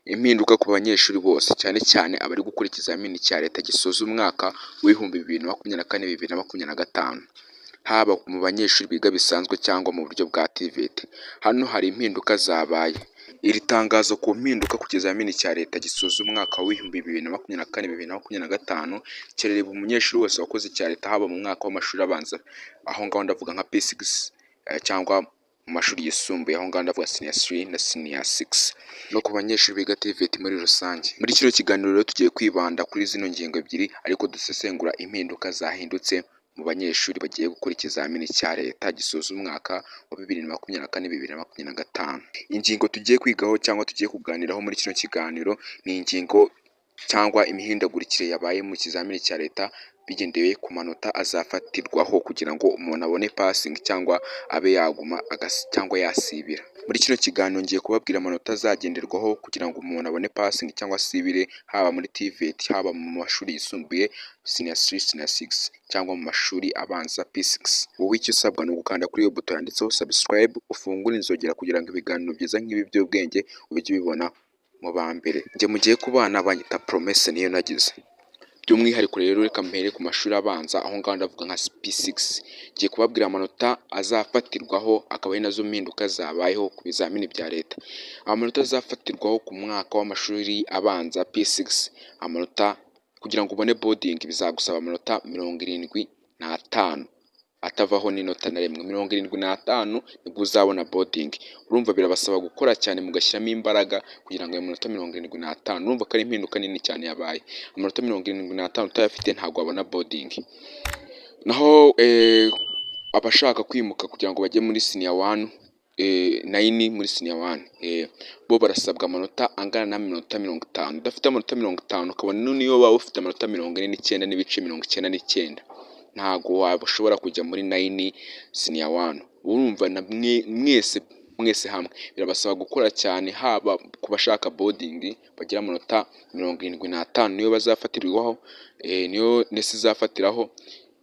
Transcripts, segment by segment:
Impinduka ku banyeshuri bose cyane cyane abari gukora ikizamini cya leta gisoza umwaka w'ibihumbi 2024-2025, haba mu banyeshuri biga bisanzwe cyangwa mu buryo bwa TVET. Hano hari impinduka zabaye. Iri tangazo ku mpinduka ku kizamini cya leta gisoza umwaka w'ibihumbi 2024-2025 kirareba umunyeshuri wese wakoze icya leta haba mu mwaka w'amashuri abanza, aho ngaho ndavuga nka P6 cyangwa mu mashuri yisumbuye, aho ngaho ndavuga Senior 3 na Senior 6, no ku banyeshuri biga TVET muri rusange. Muri kino kiganiro rero tugiye kwibanda kuri zino ngingo ebyiri, ariko dusesengura impinduka zahindutse mu banyeshuri bagiye gukora ikizamini cya leta gisoza umwaka wa 2024-2025. Ingingo tugiye kwigaho cyangwa tugiye kuganiraho muri kino kiganiro ni ingingo cyangwa imihindagurikire yabaye mu kizamini cya leta bigendewe ku manota azafatirwaho kugira ngo umuntu abone passing cyangwa abe yaguma cyangwa yasibira. Muri kino kiganiro ngiye kubabwira amanota azagenderwaho kugira ngo umuntu abone passing cyangwa asibire, haba muri TVET, haba mu mashuri yisumbuye Senior 3, Senior 6 cyangwa mu mashuri abanza P6. Wowe icyo usabwa ni ugukanda kuri iyo buto yanditseho subscribe, ufungure inzogera kugira ngo ibiganiro byiza nk'ibi by'ubwenge ujye ubibona mu ba mbere. Njye mugiye kubana banyita Promesse niyo nagize. By'umwihariko rero reka mpere ku mashuri abanza, aho ngaho ndavuga nka P6. Ngiye kubabwira amanota azafatirwaho, akaba ari nazo mpinduka zabayeho ku bizamini bya leta. Amanota azafatirwaho ku mwaka w'amashuri abanza P6, amanota kugira ngo ubone boarding bizagusaba amanota 75 atavaho n'inota na rimwe. 75 nibwo uzabona boarding. Urumva birabasaba gukora cyane mugashyiramo imbaraga kugira ngo ayo manota 75, urumva ko ari impinduka nini cyane yabaye. Amanota 75 utayafite ntabwo wabona boarding. Naho abashaka kwimuka kugira ngo bajye muri Senior 1, 9 muri Senior 1, bo barasabwa amanota angana na minota 50. Udafite amanota 50 ukabona niyo waba ufite amanota 49 n'ibice 99, ntago wabashobora kujya muri 9 Senior 1. Urumva na mwese hamwe birabasaba gukora cyane, haba ku bashaka boarding bagira amanota 75 niyo bazafatirwaho, niyo nese izafatiraho.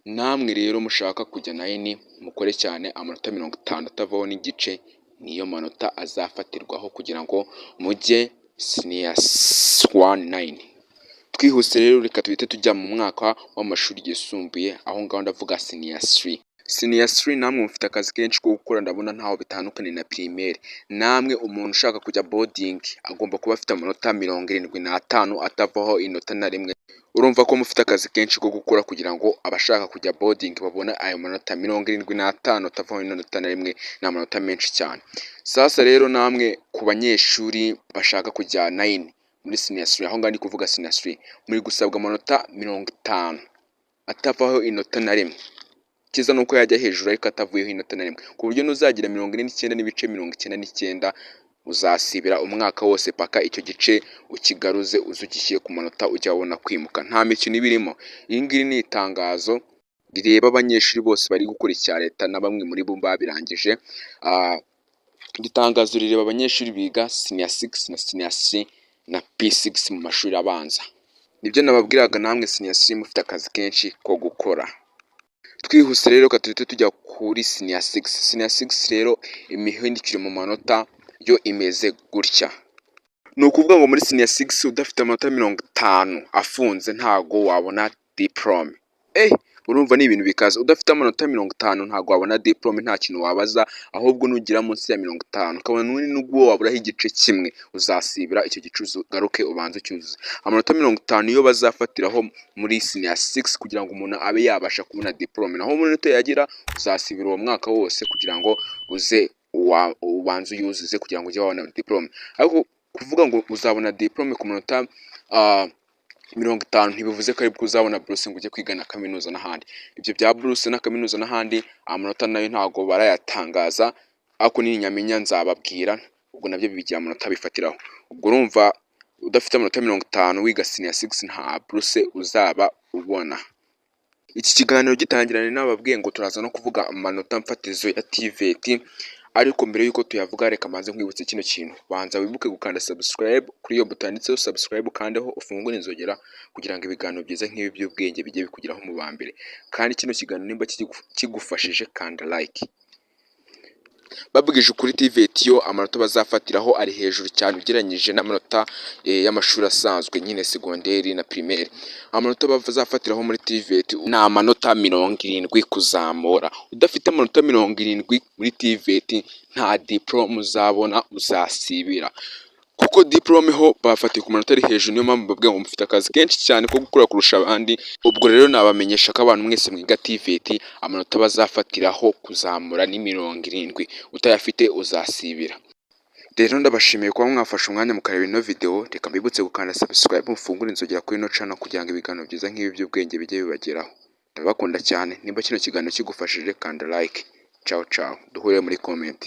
Namwe rero mushaka kujya 9 mukore cyane, amanota 50 atavaho n'igice niyo manota azafatirwaho kugira ngo mujye Senior 1 9. Twihuse rero reka tuhite tujya mu mwaka w'amashuri yisumbuye, aho ngaho ndavuga Senior 3. Senior 3 namwe mufite akazi kenshi ko gukora, ndabona ntaho bitandukanye na primaire. Namwe umuntu ushaka kujya boarding agomba kuba afite amanota 75 atavaho inota na rimwe. Urumva ko mufite akazi kenshi ko gukora kugira ngo abashaka kujya boarding babone ayo manota 75 atavaho inota na rimwe, ni amanota menshi cyane. Sasa rero namwe ku banyeshuri bashaka kujya 9 muri Senior 3, aho ngandi kuvuga Senior 3, muri gusabwa amanota 50 atavaho inota na rimwe. Kiza nuko yajya hejuru ariko atavuyeho inota na rimwe, ku buryo nuzagira 49 n'ibice 99 uzasibira umwaka wose paka icyo gice ukigaruze uzugishiye ku manota ujya wabona kwimuka. Nta mikino ibirimo. Iyi ngiri ni itangazo rireba abanyeshuri bose bari gukora icya leta na bamwe muri bo babirangije. Itangazo rireba abanyeshuri biga Senior 6 na Senior 3 na P6 mu mashuri abanza. Nibyo nababwiraga, namwe Senior 3 mufite akazi kenshi ko gukora. Twihuse rero tuhite tujya kuri Senior 6. Senior 6 rero imihindukire mu manota yo imeze gutya. Ni ukuvuga ngo muri Senior 6 udafite amanota 50 afunze ntago wabona diplome. Urumva ni ibintu bikaza. Udafite amanota 50 ntago wabona diplome, nta kintu wabaza, ahubwo nugira munsi ya 50 ukabona n'ubwo waburaho igice kimwe uzasibira icyo gicuzo garuke ubanze cyuzuze. Amanota 50 iyo bazafatiraho muri Senior 6 kugira ngo umuntu abe yabasha kubona diplome. Naho muri note yagira uzasibira uwo mwaka wose kugira ngo uze ubanze uyuzuze kugira ngo ujye wabona diplome. Ariko kuvuga ngo uzabona diplome ku manota 50 ntibivuze ko ari bwo uzabona buruse ngo ujye kwiga na kaminuza n'ahandi. Ibyo bya buruse na kaminuza n'ahandi amanota nayo ntago barayatangaza, ariko ninyamenya nzababwira, ubwo nabyo bigira amanota bifatiraho. Ubwo urumva udafite amanota 50 wiga Senior 6 nta buruse uzaba ubona. Iki kiganiro gitangirana n'ababwiye ngo turaza no kuvuga amanota mfatizo ya TVET, ariko mbere yuko tuyavuga reka manze nkwibutse kino kintu. Banza wibuke gukanda subscribe kuri iyo buto yanditseho subscribe, kandeho ufungure inzogera kugira ngo ibiganiro byiza nk'ibi by'ubwenge bijye bikugeraho mu ba mbere. Kandi kino kiganiro nimba kigufashije kanda like. babwije ukuri TVET yo amanota bazafatiraho ari hejuru cyane ugereranyije n'amanota y'amashuri asanzwe nyine segonderi na primaire. Amanota bazafatiraho muri TVET ni amanota 70 kuzamura. Udafite amanota 70 muri TVET nta diplome uzabona, uzasibira. Kuko diplome ho bafatiye ku manota ari hejuru, niyo mpamvu babwira ngo mufite akazi kenshi cyane ko gukora kurusha abandi. Ubwo rero nabamenyesha ko abantu mwese mwiga TVET amanota bazafatiraho kuzamura ni 70, utayafite uzasibira. Rero ndabashimiye kuba mwafashe umwanya mukareba ino video. Reka mbibutse gukanda subscribe mufungure inzogera kuri ino channel kugira ngo ibiganiro byiza nk'ibi by'ubwenge bijye bibageraho. Ndabakunda cyane. Nimba kino kiganiro kigufashije kanda like. Ciao ciao, duhure muri comment.